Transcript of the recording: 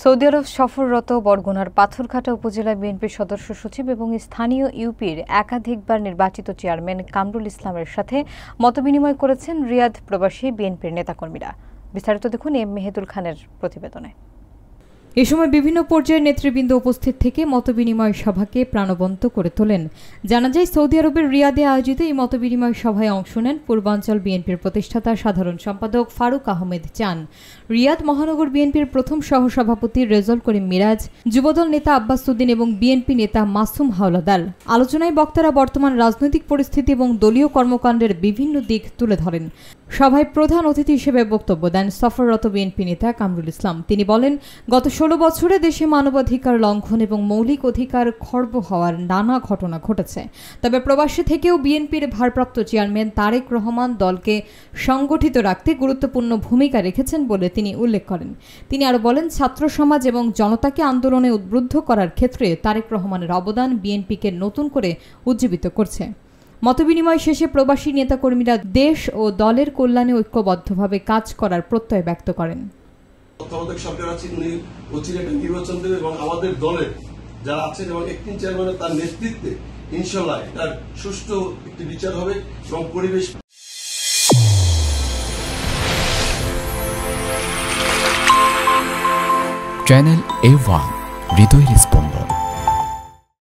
Saudi আরব সফররত বরগুনার পাথরঘাটা উপজেলা বিএনপির সদস্য সচিব এবং স্থানীয় ইউপির একাধিকবার নির্বাচিত চেয়ারম্যান কামরুল ইসলামের সাথে মতবিনিময় করেছেন রিয়াদ প্রবাসী বিএনপির নেতাকর্মীরা। বিস্তারিত দেখুন এম মেহেদুল খানের প্রতিবেদনে। এ সময় বিভিন্ন পর্যায়ের নেতৃবৃন্দ উপস্থিত থেকে মতবিনিময় সভাকে প্রাণবন্ত করে তোলেন। জানা যায়, সৌদি আরবের রিয়াদে আয়োজিত এই মতবিনিময় সভায় অংশ নেন পূর্বাঞ্চল বিএনপির প্রতিষ্ঠাতা সাধারণ সম্পাদক ফারুক আহমেদ চান, রিয়াদ মহানগর বিএনপির প্রথম সহসভাপতি রেজল করিম মিরাজ, যুবদল নেতা আব্বাস উদ্দিন এবং বিএনপি নেতা মাসুম হাওলাদার। আলোচনায় বক্তারা বর্তমান রাজনৈতিক পরিস্থিতি এবং দলীয় কর্মকাণ্ডের বিভিন্ন দিক তুলে ধরেন। সভায় প্রধান অতিথি হিসেবে বক্তব্য দেন সফররত বিএনপি নেতা কামরুল ইসলাম। তিনি বলেন, গত 16 বছরে দেশে মানবাধিকার লঙ্ঘন এবং মৌলিক অধিকার খর্ব হওয়ার নানা ঘটনা ঘটেছে। তবে প্রবাসী থেকেও বিএনপির ভারপ্রাপ্ত চেয়ারম্যান তারেক রহমান দলকে সংগঠিত রাখতে গুরুত্বপূর্ণ ভূমিকা রেখেছেন বলে তিনি উল্লেখ করেন। তিনি আরও বলেন, ছাত্র সমাজ এবং জনতাকে আন্দোলনে উদ্বুদ্ধ করার ক্ষেত্রে তারেক রহমানের অবদান বিএনপিকে নতুন করে উজ্জীবিত করছে। মতবিনিময় শেষে প্রবাসী নেতাকর্মীরা দেশ ও দলের কল্যাণে ঐক্যবদ্ধভাবে কাজ করার প্রত্যয় ব্যক্ত করেন। নির্বাচন দেবে এবং আমাদের দলের যারা আছেন এবং একটি চেয়ারম্যানের তার নেতৃত্বে ইনশাআল্লাহ তার সুষ্ঠু একটি বিচার হবে এবং পরিবেশ। চ্যানেল A1 হৃদয়ের স্পন্দন।